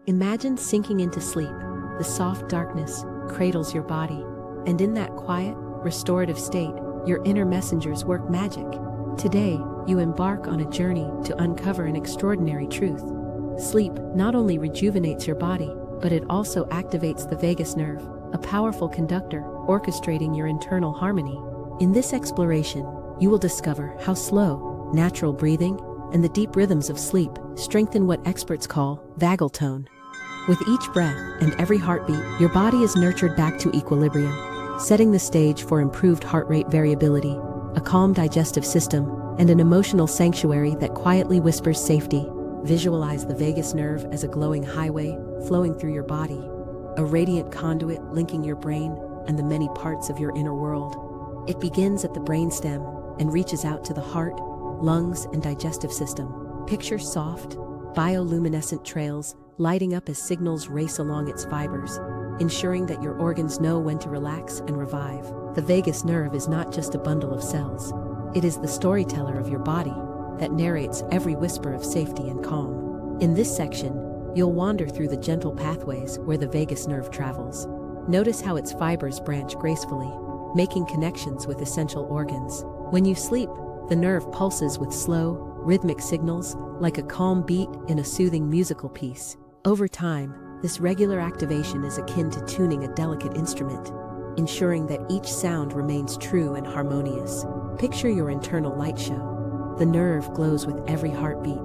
Imagine sinking into sleep. The soft darkness cradles your body, and in that quiet, restorative state, your inner messengers work magic. Today, you embark on a journey to uncover an extraordinary truth. Sleep not only rejuvenates your body, but it also activates the vagus nerve, a powerful conductor orchestrating your internal harmony. In this exploration, you will discover how slow, natural breathing and the deep rhythms of sleep strengthen what experts call vagal tone. With each breath and every heartbeat, your body is nurtured back to equilibrium, setting the stage for improved heart rate variability, a calm digestive system, and an emotional sanctuary that quietly whispers safety. Visualize the vagus nerve as a glowing highway flowing through your body, a radiant conduit linking your brain and the many parts of your inner world. It begins at the brainstem and reaches out to the heart, lungs, and digestive system. Picture soft, bioluminescent trails lighting up as signals race along its fibers, ensuring that your organs know when to relax and revive. The vagus nerve is not just a bundle of cells. It is the storyteller of your body that narrates every whisper of safety and calm. In this section, you'll wander through the gentle pathways where the vagus nerve travels. Notice how its fibers branch gracefully, making connections with essential organs. When you sleep, the nerve pulses with slow, rhythmic signals like a calm beat in a soothing musical piece. Over time, this regular activation is akin to tuning a delicate instrument, ensuring that each sound remains true and harmonious. Picture your internal light show. The nerve glows with every heartbeat,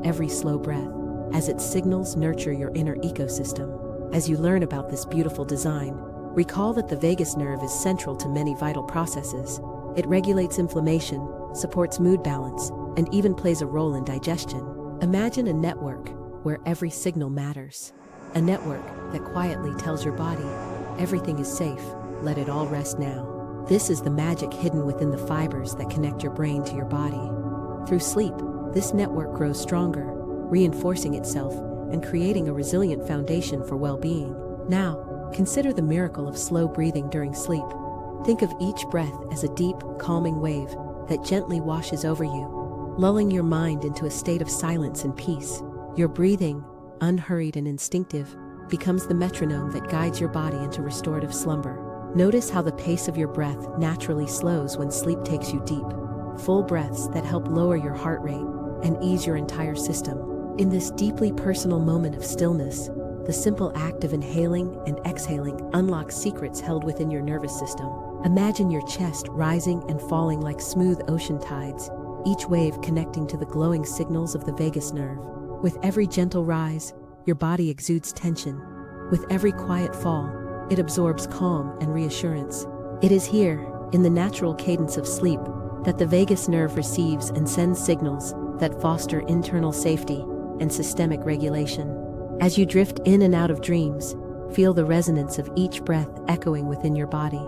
every slow breath, as its signals nurture your inner ecosystem. As you learn about this beautiful design, recall that the vagus nerve is central to many vital processes. It regulates inflammation, supports mood balance, and even plays a role in digestion. Imagine a network where every signal matters. A network that quietly tells your body, everything is safe, let it all rest now. This is the magic hidden within the fibers that connect your brain to your body. Through sleep, this network grows stronger, reinforcing itself and creating a resilient foundation for well-being. Now, consider the miracle of slow breathing during sleep. Think of each breath as a deep, calming wave that gently washes over you, lulling your mind into a state of silence and peace. Your breathing, unhurried and instinctive, becomes the metronome that guides your body into restorative slumber. Notice how the pace of your breath naturally slows when sleep takes you deep. Full breaths that help lower your heart rate and ease your entire system. In this deeply personal moment of stillness, the simple act of inhaling and exhaling unlocks secrets held within your nervous system. Imagine your chest rising and falling like smooth ocean tides, each wave connecting to the glowing signals of the vagus nerve. With every gentle rise, your body exudes tension. With every quiet fall, it absorbs calm and reassurance. It is here, in the natural cadence of sleep, that the vagus nerve receives and sends signals that foster internal safety and systemic regulation. As you drift in and out of dreams, feel the resonance of each breath echoing within your body.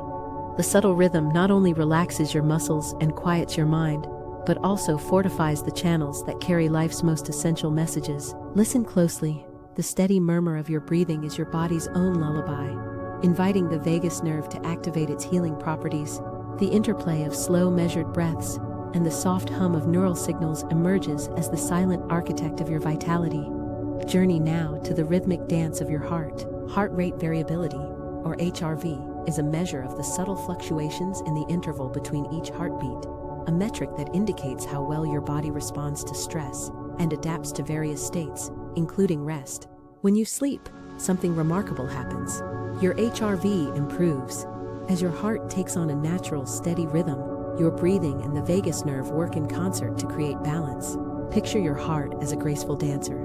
The subtle rhythm not only relaxes your muscles and quiets your mind, but also fortifies the channels that carry life's most essential messages. Listen closely. The steady murmur of your breathing is your body's own lullaby, inviting the vagus nerve to activate its healing properties. The interplay of slow, measured breaths and the soft hum of neural signals emerges as the silent architect of your vitality. Journey now to the rhythmic dance of your heart. Heart rate variability, or HRV, is a measure of the subtle fluctuations in the interval between each heartbeat, a metric that indicates how well your body responds to stress and adapts to various states, including rest. When you sleep, something remarkable happens. Your HRV improves. As your heart takes on a natural, steady rhythm, your breathing and the vagus nerve work in concert to create balance. Picture your heart as a graceful dancer,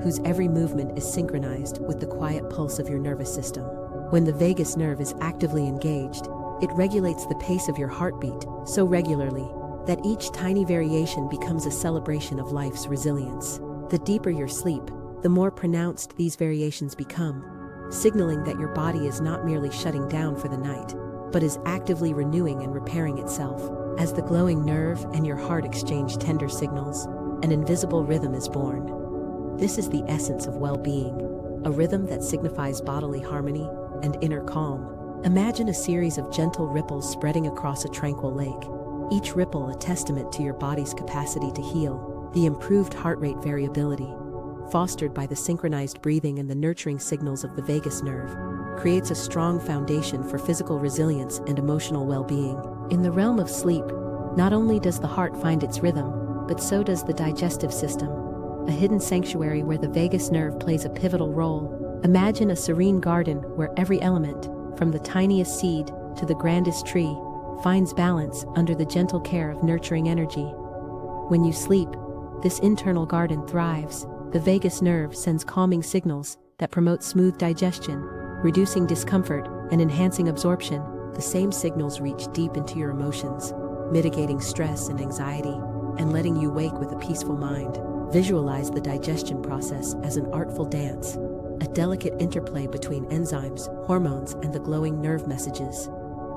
whose every movement is synchronized with the quiet pulse of your nervous system. When the vagus nerve is actively engaged, it regulates the pace of your heartbeat so regularly that each tiny variation becomes a celebration of life's resilience. The deeper your sleep, the more pronounced these variations become, signaling that your body is not merely shutting down for the night, but is actively renewing and repairing itself. As the glowing nerve and your heart exchange tender signals, an invisible rhythm is born. This is the essence of well-being, a rhythm that signifies bodily harmony and inner calm. Imagine a series of gentle ripples spreading across a tranquil lake, each ripple a testament to your body's capacity to heal. The improved heart rate variability, fostered by the synchronized breathing and the nurturing signals of the vagus nerve, creates a strong foundation for physical resilience and emotional well-being. In the realm of sleep, not only does the heart find its rhythm, but so does the digestive system, a hidden sanctuary where the vagus nerve plays a pivotal role. Imagine a serene garden where every element, from the tiniest seed to the grandest tree, finds balance under the gentle care of nurturing energy. When you sleep, this internal garden thrives. The vagus nerve sends calming signals that promote smooth digestion, reducing discomfort and enhancing absorption. The same signals reach deep into your emotions, mitigating stress and anxiety, and letting you wake with a peaceful mind. Visualize the digestion process as an artful dance, a delicate interplay between enzymes, hormones, and the glowing nerve messages.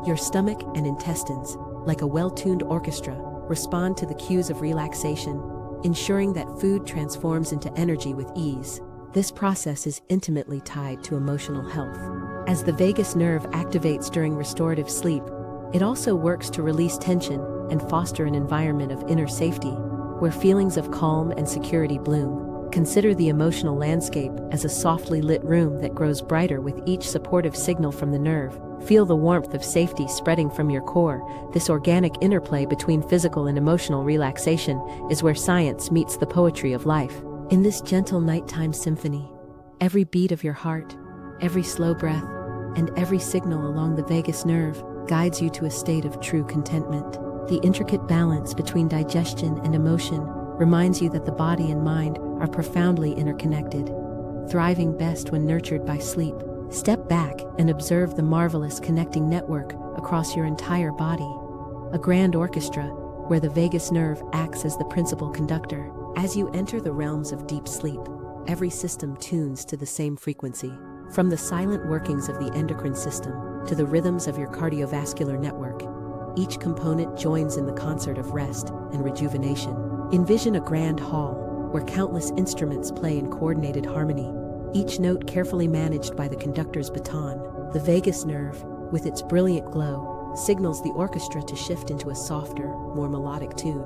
Your stomach and intestines, like a well-tuned orchestra, respond to the cues of relaxation, ensuring that food transforms into energy with ease. This process is intimately tied to emotional health. As the vagus nerve activates during restorative sleep, it also works to release tension and foster an environment of inner safety, where feelings of calm and security bloom. Consider the emotional landscape as a softly lit room that grows brighter with each supportive signal from the nerve. Feel the warmth of safety spreading from your core. This organic interplay between physical and emotional relaxation is where science meets the poetry of life. In this gentle nighttime symphony, every beat of your heart, every slow breath, and every signal along the vagus nerve guides you to a state of true contentment. The intricate balance between digestion and emotion reminds you that the body and mind are profoundly interconnected, thriving best when nurtured by sleep. Step back and observe the marvelous connecting network across your entire body, a grand orchestra where the vagus nerve acts as the principal conductor. As you enter the realms of deep sleep, every system tunes to the same frequency. From the silent workings of the endocrine system to the rhythms of your cardiovascular network, each component joins in the concert of rest and rejuvenation. Envision a grand hall where countless instruments play in coordinated harmony, each note carefully managed by the conductor's baton. The vagus nerve, with its brilliant glow, signals the orchestra to shift into a softer, more melodic tune,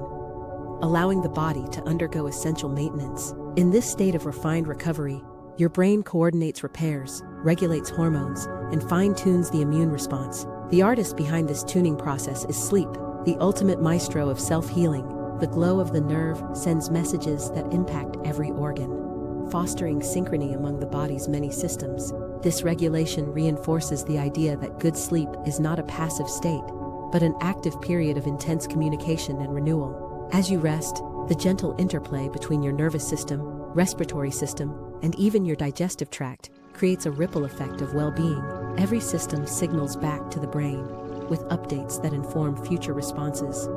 allowing the body to undergo essential maintenance. In this state of refined recovery, your brain coordinates repairs, regulates hormones, and fine-tunes the immune response. The artist behind this tuning process is sleep, the ultimate maestro of self-healing. The glow of the nerve sends messages that impact every organ, fostering synchrony among the body's many systems. This regulation reinforces the idea that good sleep is not a passive state, but an active period of intense communication and renewal. As you rest, the gentle interplay between your nervous system, respiratory system, and even your digestive tract creates a ripple effect of well-being. Every system signals back to the brain, with updates that inform future responses,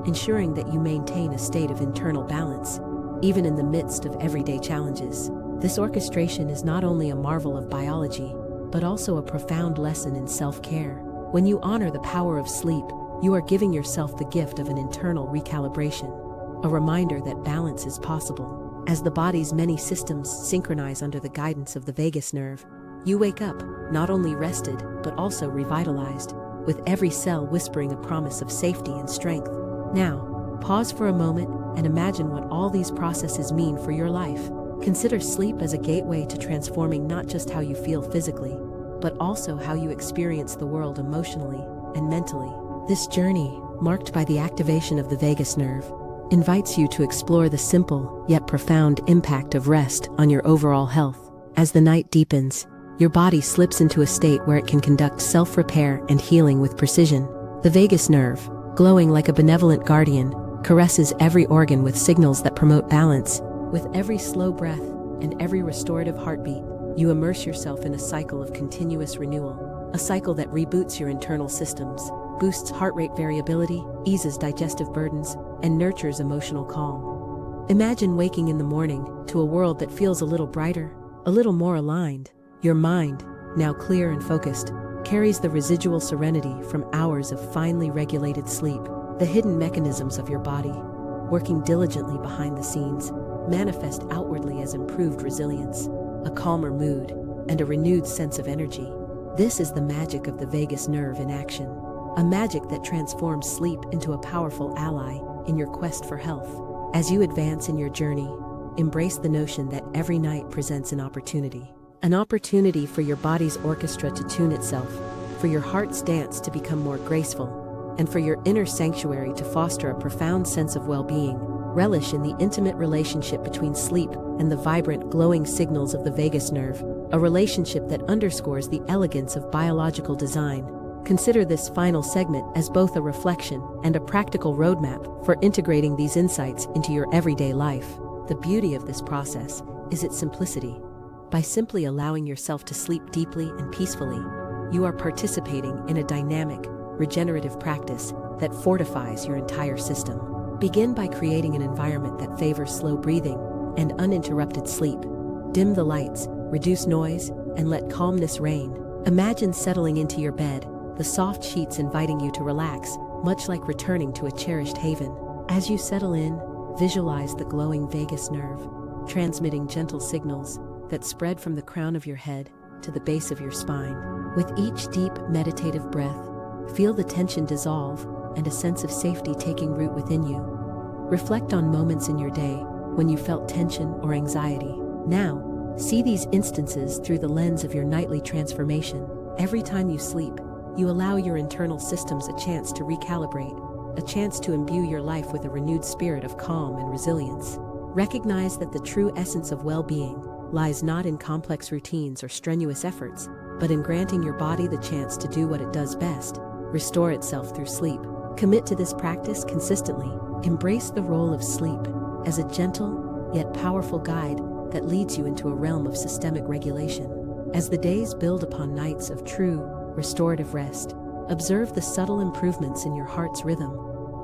ensuring that you maintain a state of internal balance, even in the midst of everyday challenges. This orchestration is not only a marvel of biology, but also a profound lesson in self-care. When you honor the power of sleep, you are giving yourself the gift of an internal recalibration, a reminder that balance is possible. As the body's many systems synchronize under the guidance of the vagus nerve, you wake up, not only rested, but also revitalized, with every cell whispering a promise of safety and strength. Now, pause for a moment and imagine what all these processes mean for your life. Consider sleep as a gateway to transforming not just how you feel physically, but also how you experience the world emotionally and mentally. This journey, marked by the activation of the vagus nerve, invites you to explore the simple yet profound impact of rest on your overall health. As the night deepens, your body slips into a state where it can conduct self-repair and healing with precision. The vagus nerve, glowing like a benevolent guardian, caresses every organ with signals that promote balance. With every slow breath and every restorative heartbeat, you immerse yourself in a cycle of continuous renewal, a cycle that reboots your internal systems, boosts heart rate variability, eases digestive burdens, and nurtures emotional calm. Imagine waking in the morning to a world that feels a little brighter, a little more aligned. Your mind, now clear and focused, carries the residual serenity from hours of finely regulated sleep. The hidden mechanisms of your body, working diligently behind the scenes, manifest outwardly as improved resilience, a calmer mood, and a renewed sense of energy. This is the magic of the vagus nerve in action, a magic that transforms sleep into a powerful ally in your quest for health. As you advance in your journey, embrace the notion that every night presents an opportunity. An opportunity for your body's orchestra to tune itself, for your heart's dance to become more graceful, and for your inner sanctuary to foster a profound sense of well-being. Relish in the intimate relationship between sleep and the vibrant, glowing signals of the vagus nerve, a relationship that underscores the elegance of biological design. Consider this final segment as both a reflection and a practical roadmap for integrating these insights into your everyday life. The beauty of this process is its simplicity. By simply allowing yourself to sleep deeply and peacefully, you are participating in a dynamic, regenerative practice that fortifies your entire system. Begin by creating an environment that favors slow breathing and uninterrupted sleep. Dim the lights, reduce noise, and let calmness reign. Imagine settling into your bed, the soft sheets inviting you to relax, much like returning to a cherished haven. As you settle in, visualize the glowing vagus nerve, transmitting gentle signals that spread from the crown of your head to the base of your spine. With each deep, meditative breath, feel the tension dissolve and a sense of safety taking root within you. Reflect on moments in your day when you felt tension or anxiety. Now, see these instances through the lens of your nightly transformation. Every time you sleep, you allow your internal systems a chance to recalibrate, a chance to imbue your life with a renewed spirit of calm and resilience. Recognize that the true essence of well-being lies not in complex routines or strenuous efforts, but in granting your body the chance to do what it does best, restore itself through sleep. Commit to this practice consistently. Embrace the role of sleep as a gentle, yet powerful guide that leads you into a realm of systemic regulation. As the days build upon nights of true, restorative rest, observe the subtle improvements in your heart's rhythm,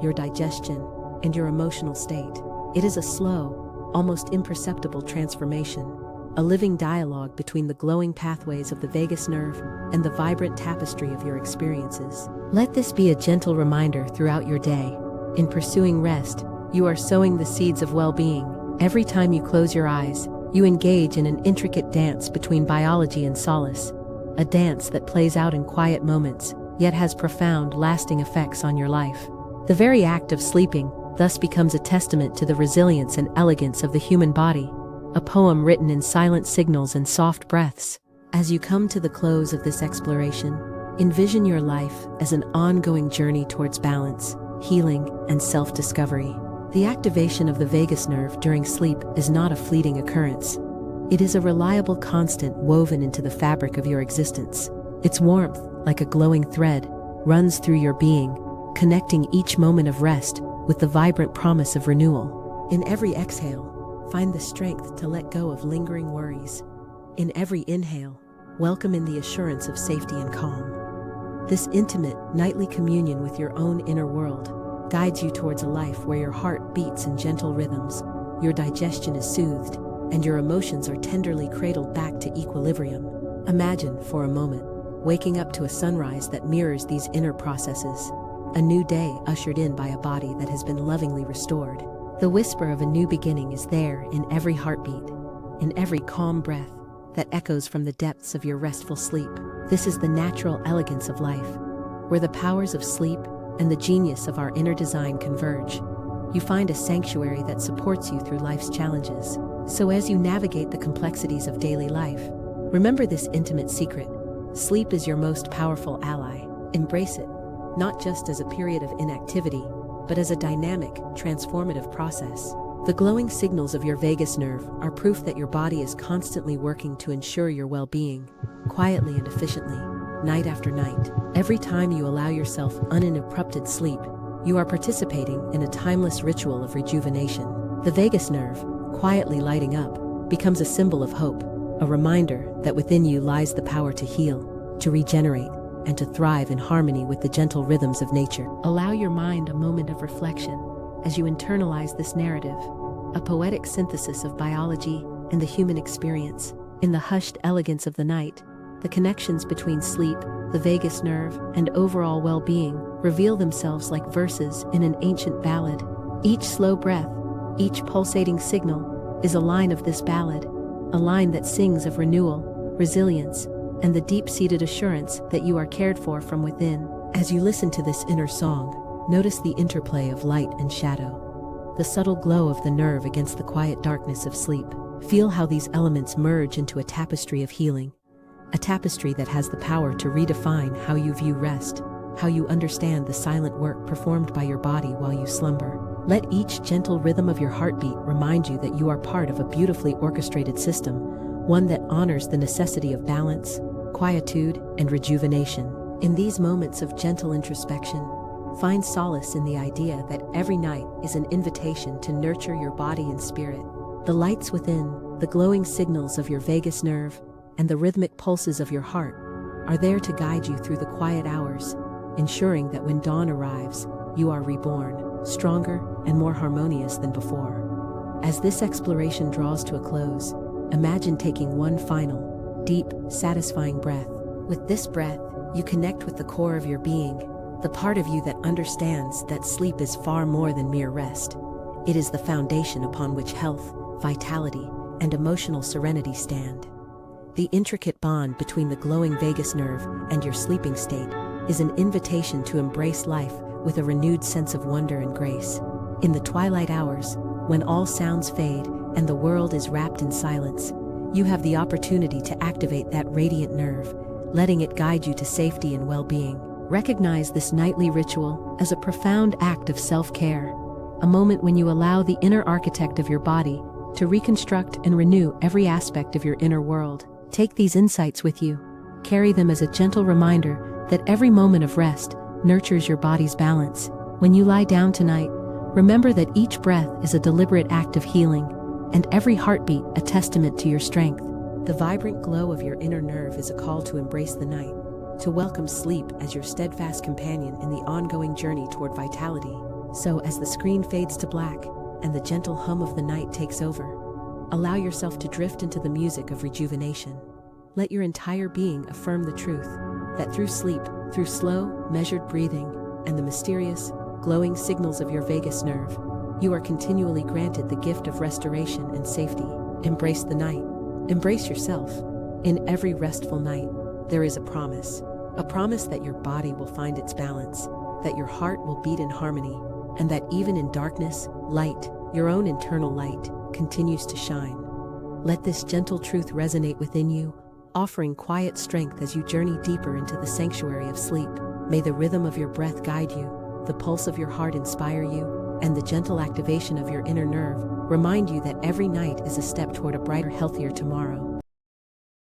your digestion, and your emotional state. It is a slow, almost imperceptible transformation, a living dialogue between the glowing pathways of the vagus nerve and the vibrant tapestry of your experiences. Let this be a gentle reminder throughout your day. In pursuing rest, you are sowing the seeds of well-being. Every time you close your eyes, you engage in an intricate dance between biology and solace, a dance that plays out in quiet moments, yet has profound, lasting effects on your life. The very act of sleeping thus becomes a testament to the resilience and elegance of the human body, a poem written in silent signals and soft breaths. As you come to the close of this exploration, envision your life as an ongoing journey towards balance, healing, and self-discovery. The activation of the vagus nerve during sleep is not a fleeting occurrence. It is a reliable constant woven into the fabric of your existence. Its warmth, like a glowing thread, runs through your being, connecting each moment of rest with the vibrant promise of renewal. In every exhale, find the strength to let go of lingering worries. In every inhale, welcome in the assurance of safety and calm. This intimate, nightly communion with your own inner world guides you towards a life where your heart beats in gentle rhythms, your digestion is soothed, and your emotions are tenderly cradled back to equilibrium. Imagine, for a moment, waking up to a sunrise that mirrors these inner processes, a new day ushered in by a body that has been lovingly restored. The whisper of a new beginning is there in every heartbeat, in every calm breath that echoes from the depths of your restful sleep. This is the natural elegance of life, where the powers of sleep and the genius of our inner design converge. You find a sanctuary that supports you through life's challenges. So as you navigate the complexities of daily life, remember this intimate secret. Sleep is your most powerful ally. Embrace it, not just as a period of inactivity, but as a dynamic, transformative process. The glowing signals of your vagus nerve are proof that your body is constantly working to ensure your well-being, quietly and efficiently, night after night. Every time you allow yourself uninterrupted sleep, you are participating in a timeless ritual of rejuvenation. The vagus nerve, quietly lighting up, becomes a symbol of hope, a reminder that within you lies the power to heal, to regenerate, and to thrive in harmony with the gentle rhythms of nature. Allow your mind a moment of reflection as you internalize this narrative, a poetic synthesis of biology and the human experience. In the hushed elegance of the night, the connections between sleep, the vagus nerve, and overall well-being reveal themselves like verses in an ancient ballad. Each slow breath, each pulsating signal is a line of this ballad, a line that sings of renewal, resilience, and the deep-seated assurance that you are cared for from within. As you listen to this inner song, notice the interplay of light and shadow, the subtle glow of the nerve against the quiet darkness of sleep. Feel how these elements merge into a tapestry of healing, a tapestry that has the power to redefine how you view rest, how you understand the silent work performed by your body while you slumber. Let each gentle rhythm of your heartbeat remind you that you are part of a beautifully orchestrated system, one that honors the necessity of balance, quietude, and rejuvenation. In these moments of gentle introspection, find solace in the idea that every night is an invitation to nurture your body and spirit. The lights within, the glowing signals of your vagus nerve, and the rhythmic pulses of your heart are there to guide you through the quiet hours, ensuring that when dawn arrives, you are reborn, stronger and more harmonious than before. As this exploration draws to a close, imagine taking one final, deep, satisfying breath. With this breath, you connect with the core of your being, the part of you that understands that sleep is far more than mere rest. It is the foundation upon which health, vitality, and emotional serenity stand. The intricate bond between the glowing vagus nerve and your sleeping state is an invitation to embrace life with a renewed sense of wonder and grace. In the twilight hours, when all sounds fade and the world is wrapped in silence, you have the opportunity to activate that radiant nerve, letting it guide you to safety and well-being. Recognize this nightly ritual as a profound act of self-care, a moment when you allow the inner architect of your body to reconstruct and renew every aspect of your inner world. Take these insights with you. Carry them as a gentle reminder that every moment of rest nurtures your body's balance. When you lie down tonight, remember that each breath is a deliberate act of healing, and every heartbeat a testament to your strength. The vibrant glow of your inner nerve is a call to embrace the night, to welcome sleep as your steadfast companion in the ongoing journey toward vitality. So as the screen fades to black and the gentle hum of the night takes over, allow yourself to drift into the music of rejuvenation. Let your entire being affirm the truth that through sleep, through slow, measured breathing, and the mysterious, glowing signals of your vagus nerve, you are continually granted the gift of restoration and safety. Embrace the night. Embrace yourself. In every restful night, there is a promise that your body will find its balance, that your heart will beat in harmony, and that even in darkness, light, your own internal light, continues to shine. Let this gentle truth resonate within you, offering quiet strength as you journey deeper into the sanctuary of sleep. May the rhythm of your breath guide you, the pulse of your heart inspire you, and the gentle activation of your inner nerve remind you that every night is a step toward a brighter, healthier tomorrow.